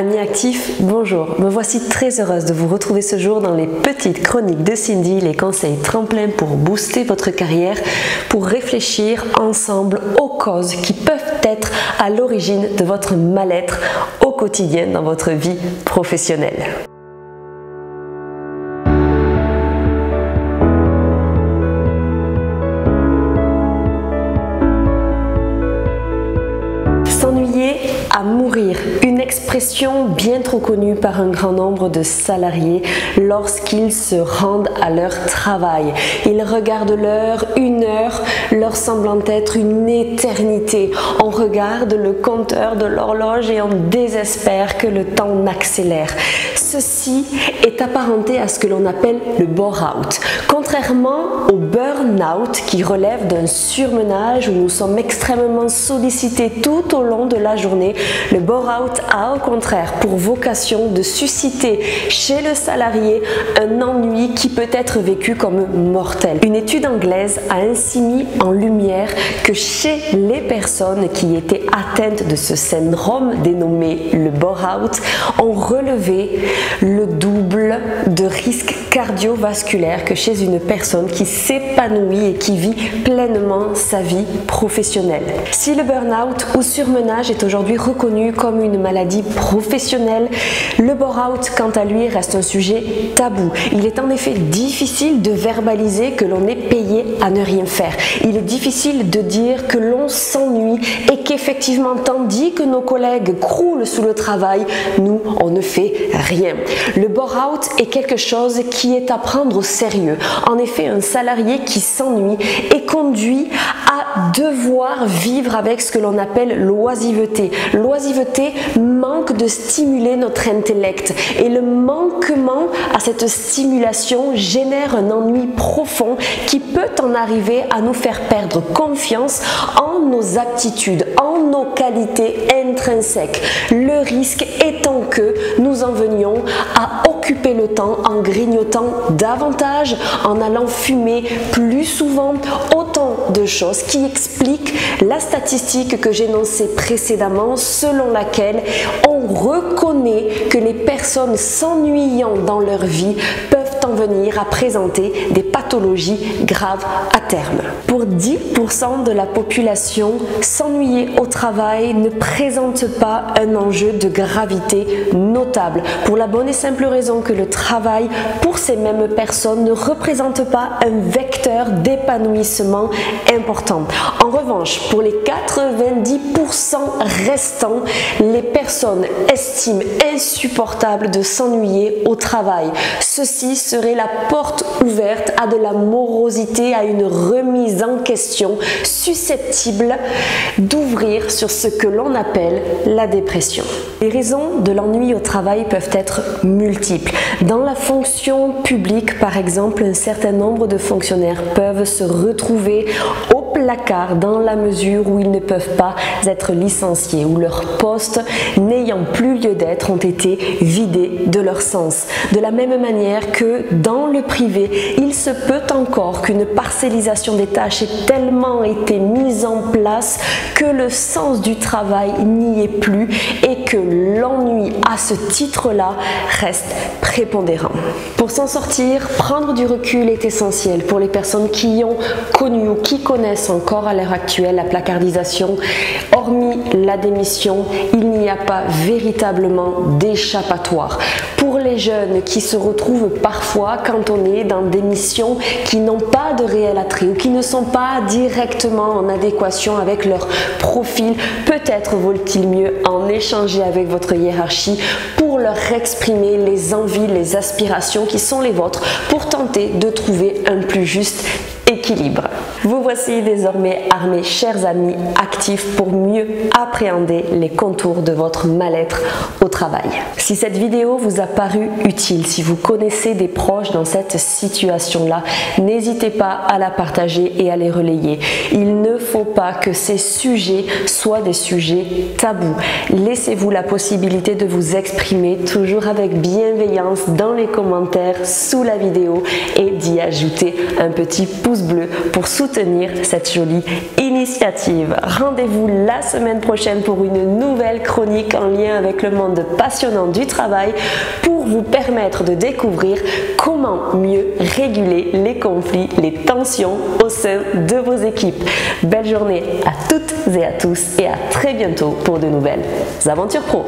Amis actifs, bonjour. Me voici très heureuse de vous retrouver ce jour dans les petites chroniques de Cindy, les conseils tremplins pour booster votre carrière, pour réfléchir ensemble aux causes qui peuvent être à l'origine de votre mal-être au quotidien dans votre vie professionnelle. S'ennuyer à mourir, une expression bien trop connue par un grand nombre de salariés lorsqu'ils se rendent à leur travail. Ils regardent l'heure, une heure leur semblant être une éternité. On regarde le compteur de l'horloge et on désespère que le temps n'accélère. Ceci est apparenté à ce que l'on appelle le bore-out. Contrairement au burn-out qui relève d'un surmenage où nous sommes extrêmement sollicités tout au long de la journée, le bore-out a au contraire pour vocation de susciter chez le salarié un ennui qui peut être vécu comme mortel. Une étude anglaise a ainsi mis en lumière que chez les personnes qui étaient atteintes de ce syndrome dénommé le bore-out, on relevait le double de risque cardiovasculaire que chez une personne qui s'épanouit et qui vit pleinement sa vie professionnelle. Si le burn-out ou surmenage est aujourd'hui reconnu comme une maladie professionnelle, le bore-out, quant à lui, reste un sujet tabou. Il est en effet difficile de verbaliser que l'on est payé à ne rien faire. Il est difficile de dire que l'on s'ennuie et qu'effectivement, tandis que nos collègues croulent sous le travail, nous, on ne fait rien. Le bore-out est quelque chose qui est à prendre au sérieux. En effet, un salarié qui s'ennuie est conduit à devoir vivre avec ce que l'on appelle l'oisiveté. L'oisiveté manque de stimuler notre intellect et le manquement à cette stimulation génère un ennui profond qui peut en arriver à nous faire perdre confiance en nos aptitudes, en nos qualités intrinsèques. Le risque étant que nous en venions à occuper le temps en grignotant davantage, en allant fumer plus souvent, autant de choses qui expliquent la statistique que j'énonçais précédemment selon laquelle on reconnaît que les personnes s'ennuyant dans leur vie peuvent en venir à présenter des pathologies graves à terme. Pour 10% de la population, s'ennuyer au travail ne présente pas un enjeu de gravité notable, pour la bonne et simple raison que le travail pour ces mêmes personnes ne représente pas un vecteur d'épanouissement important. En revanche, pour les 90% restants, les personnes estiment insupportable de s'ennuyer au travail. Ceci serait la porte ouverte à de la morosité, à une remise en question susceptible d'ouvrir sur ce que l'on appelle la dépression. Les raisons de l'ennui au travail peuvent être multiples. Dans la fonction publique, par exemple, un certain nombre de fonctionnaires peuvent se retrouver au placard dans la mesure où ils ne peuvent pas être licenciés, où leurs postes n'ayant plus lieu d'être ont été vidés de leur sens. De la même manière que dans le privé, il se peut encore qu'une parcellisation des tâches ait tellement été mise en place que le sens du travail n'y est plus et que l'ennui à ce titre-là reste prépondérant. Pour s'en sortir, prendre du recul est essentiel pour les personnes qui ont connu ou qui connaissent encore à l'heure actuelle la placardisation. Hormis la démission, il n'y a pas véritablement d'échappatoire. Pour les jeunes qui se retrouvent parfois quand on est dans des missions qui n'ont pas de réel attrait ou qui ne sont pas directement en adéquation avec leur profil, peut-être vaut-il mieux en échanger avec votre hiérarchie pour leur exprimer les envies, les aspirations qui sont les vôtres pour tenter de trouver un plus juste équilibre. Vous voici désormais armés, chers amis actifs, pour mieux appréhender les contours de votre mal-être au travail. Si cette vidéo vous a paru utile, si vous connaissez des proches dans cette situation-là, n'hésitez pas à la partager et à les relayer. Il ne faut pas que ces sujets soient des sujets tabous. Laissez-vous la possibilité de vous exprimer toujours avec bienveillance dans les commentaires sous la vidéo et d'y ajouter un petit pouce bleu pour soutenir soutenir cette jolie initiative. Rendez-vous la semaine prochaine pour une nouvelle chronique en lien avec le monde passionnant du travail pour vous permettre de découvrir comment mieux réguler les conflits, les tensions au sein de vos équipes. Belle journée à toutes et à tous et à très bientôt pour de nouvelles aventures pro.